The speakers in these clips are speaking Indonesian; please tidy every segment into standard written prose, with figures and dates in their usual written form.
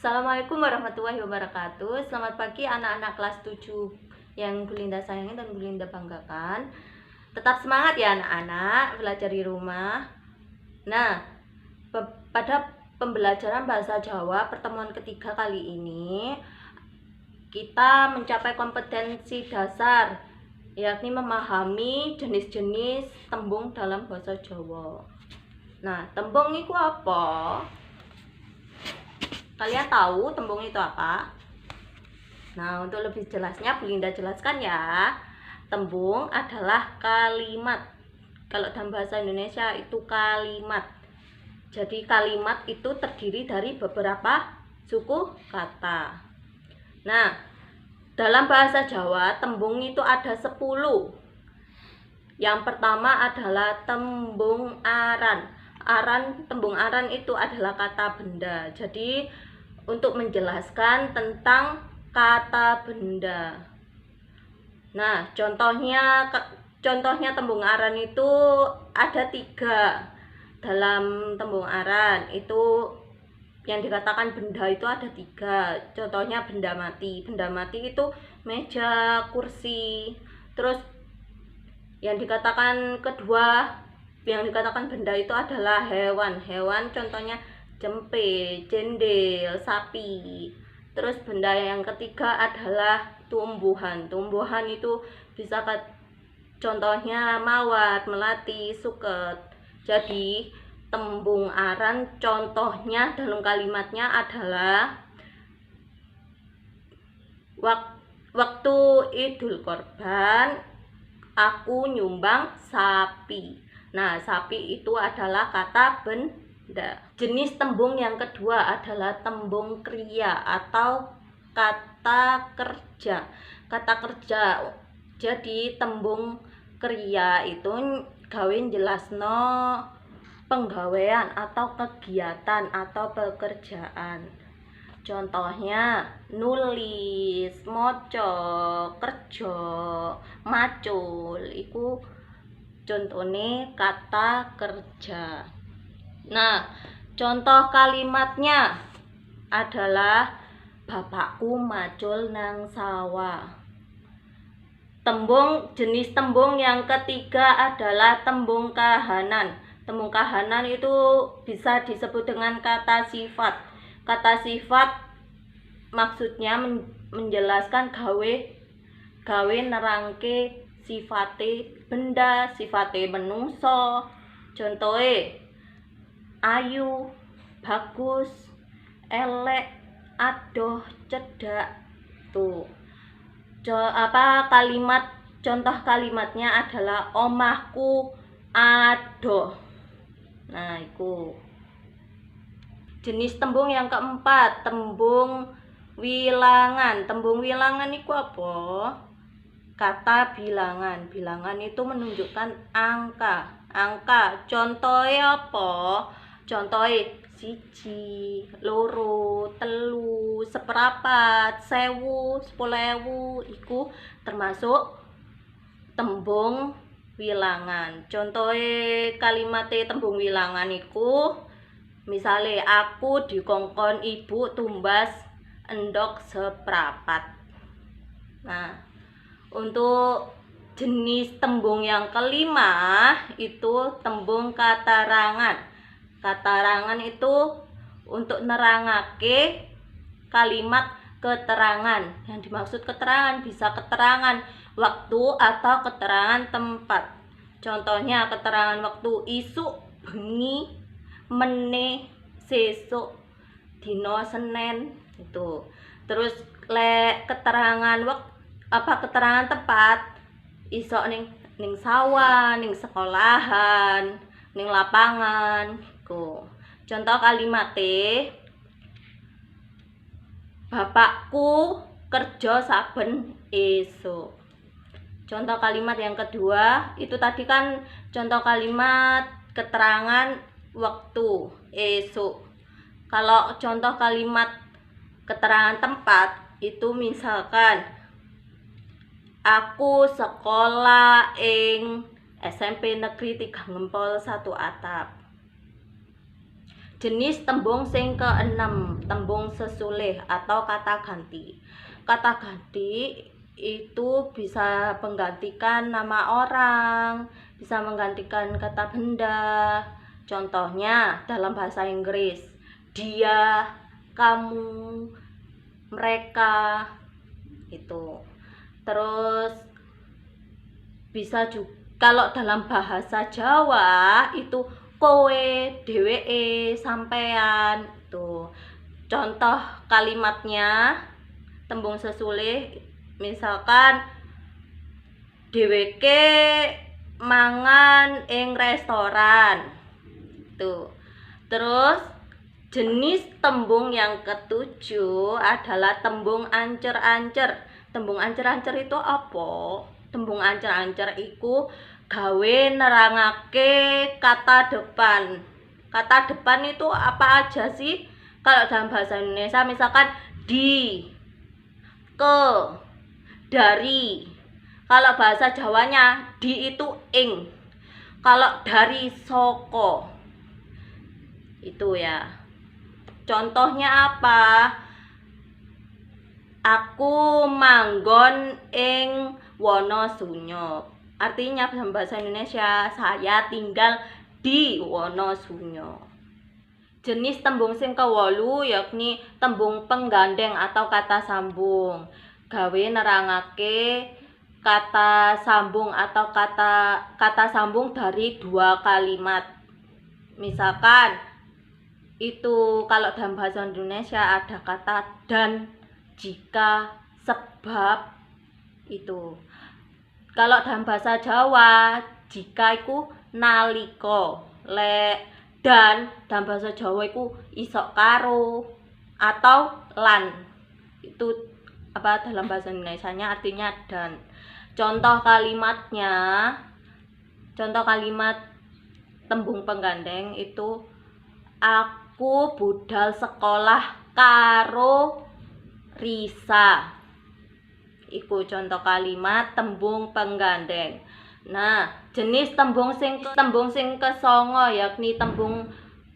Assalamualaikum warahmatullahi wabarakatuh. Selamat pagi anak-anak kelas 7 yang Gulinda sayangi dan Gulinda banggakan. Tetap semangat ya anak-anak, belajar di rumah. Nah, pada pembelajaran bahasa Jawa pertemuan ketiga kali ini kita mencapai kompetensi dasar, yakni memahami jenis-jenis tembung dalam bahasa Jawa. Nah, tembung itu apa? Kalian tahu tembung itu apa? Nah, untuk lebih jelasnya Belinda jelaskan ya. Tembung adalah kalimat. Kalau dalam bahasa Indonesia itu kalimat. Jadi kalimat itu terdiri dari beberapa suku kata. Nah, dalam bahasa Jawa tembung itu ada 10. Yang pertama adalah tembung aran. Tembung aran itu adalah kata benda. Jadi untuk menjelaskan tentang kata benda. Nah, contohnya tembung aran itu ada 3. Dalam tembung aran itu yang dikatakan benda itu ada 3. Contohnya benda mati. Benda mati itu meja, kursi. Terus yang dikatakan kedua, yang dikatakan benda itu adalah hewan. Hewan contohnya jempe, jendel, sapi. Terus benda yang ketiga adalah tumbuhan. Tumbuhan itu bisa contohnya mawar, melati, suket. Jadi tembung aran contohnya dalam kalimatnya adalah waktu Idul Korban aku nyumbang sapi. Nah, sapi itu adalah kata benda. Jenis tembung yang kedua adalah tembung kriya atau kata kerja. Kata kerja. Jadi tembung kriya itu gawe jelasno penggawean atau kegiatan atau pekerjaan. Contohnya nulis, moco, kerja, macul. Iku contohnya kata kerja. Nah, contoh kalimatnya adalah bapakku macul nang sawah. Jenis tembung yang ketiga adalah tembung kahanan. Tembung kahanan itu bisa disebut dengan kata sifat. Kata sifat maksudnya menjelaskan gawe nerangke sifate benda, sifate menungso. Contohnya ayu, bagus, elek, adoh, cedak. Tuh. Contoh kalimatnya adalah omahku adoh. Nah, itu. Jenis tembung yang keempat, tembung wilangan. Tembung wilangan itu apa? Kata bilangan. Bilangan itu menunjukkan angka. Contohnya apa? Contohnya 1, 2, 3, 1/4, 1000, 10.000. Iku termasuk tembung wilangan. Contohnya kalimatnya tembung wilangan iku misalnya aku dikongkon ibu tumbas endok 1/4. Nah, untuk jenis tembung yang kelima itu tembung katarangan. Katarangan itu untuk nerangake kalimat keterangan. Yang dimaksud keterangan bisa keterangan waktu atau keterangan tempat. Contohnya keterangan waktu isuk, bengi, meneh, sesuk, dino Senin itu. Terus keterangan keterangan tempat isok ning sawah, ning sekolahan, ning lapangan iku. Contoh kalimatnya bapakku kerja saben esuk. Contoh kalimat yang kedua itu tadi kan contoh kalimat keterangan waktu esuk. Kalau contoh kalimat keterangan tempat itu misalkan aku sekolah ing SMP Negeri 3 Ngempol 1 Atap. Jenis tembung sing keenem, tembung sesulih atau kata ganti. Kata ganti itu bisa menggantikan nama orang, bisa menggantikan kata benda. Contohnya dalam bahasa Inggris, dia, kamu, mereka, itu. Terus bisa juga kalau dalam bahasa Jawa itu kowe, dheweke, sampean. Tuh. Contoh kalimatnya tembung sesulih misalkan dheweke mangan ing restoran. Tuh. Terus jenis tembung yang ketujuh adalah tembung ancer-ancer. Tembung ancer-ancer itu apa? Tembung ancer-ancer iku gawe nerangake kata depan. Kata depan itu apa aja sih? Kalau dalam bahasa Indonesia misalkan di, ke, dari. Kalau bahasa Jawanya di itu ing. Kalau dari soko. Itu ya. Contohnya apa? Aku manggon ing Wonosunyo. Artinya dalam bahasa Indonesia, saya tinggal di Wonosunyo. Jenis tembung sing ke-8 yakni tembung penggandeng atau kata sambung. Gawe nerangake kata sambung atau kata sambung dari dua kalimat. Misalkan itu kalau dalam bahasa Indonesia ada kata dan, jika, sebab, itu. Kalau dalam bahasa Jawa, jika itu naliko, dan dalam bahasa Jawa itu isok karo atau lan. Itu apa dalam bahasa Indonesianya artinya dan. Contoh kalimat tembung penggandeng itu aku budal sekolah karo Risa. Iku contoh kalimat tembung penggandeng. Nah, jenis tembung sing kesongo yakni tembung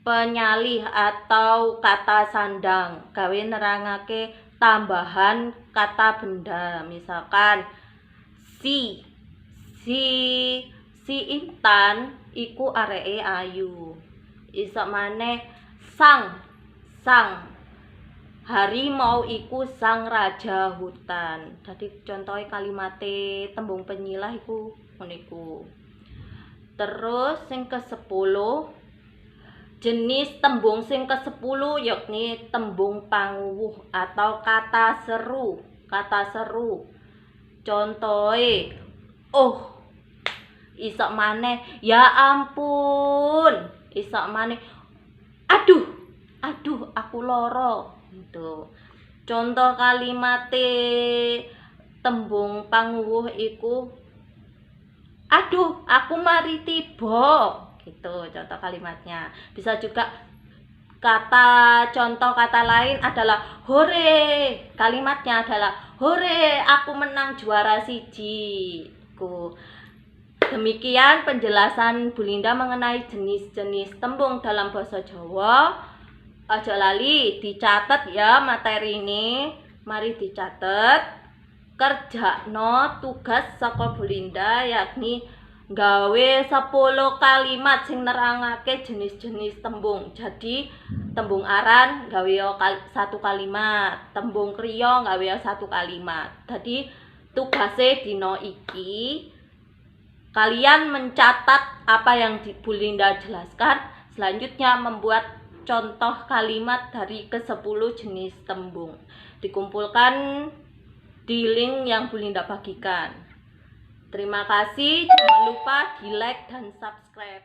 penyalih atau kata sandang. Gawe nerangake tambahan kata benda. Misalkan si Intan iku areke ayu. Iso maneh sang harimau iku sang raja hutan. Jadi contohnya kalimate tembung penyilah iku ngene. Terus sing ke-10, jenis tembung sing ke-10 yakni tembung panguwuh atau kata seru. Contohnya oh, isok maneh ya ampun, isok maneh aduh aku loro. Itu contoh kalimate tembung panguwuh iku aduh aku mari tiba. Gitu contoh kalimatnya. Bisa juga contoh kata lain adalah hore. Kalimatnya adalah hore aku menang juara siji. Demikian penjelasan Bu Linda mengenai jenis-jenis tembung dalam bahasa Jawa. Aja lali dicatat ya materi ini. Mari dicatat. Kerjakno tugas saka Bu Linda yakni gawe 10 kalimat sing nerangake jenis-jenis tembung. Jadi tembung aran gawe 1 kalimat, tembung kriya gawe 1 kalimat. Jadi tugase dina iki kalian mencatat apa yang Bu Linda jelaskan. Selanjutnya membuat contoh kalimat dari ke-10 jenis tembung. Dikumpulkan di link yang Bu Linda bagikan. Terima kasih. Jangan lupa di like dan subscribe.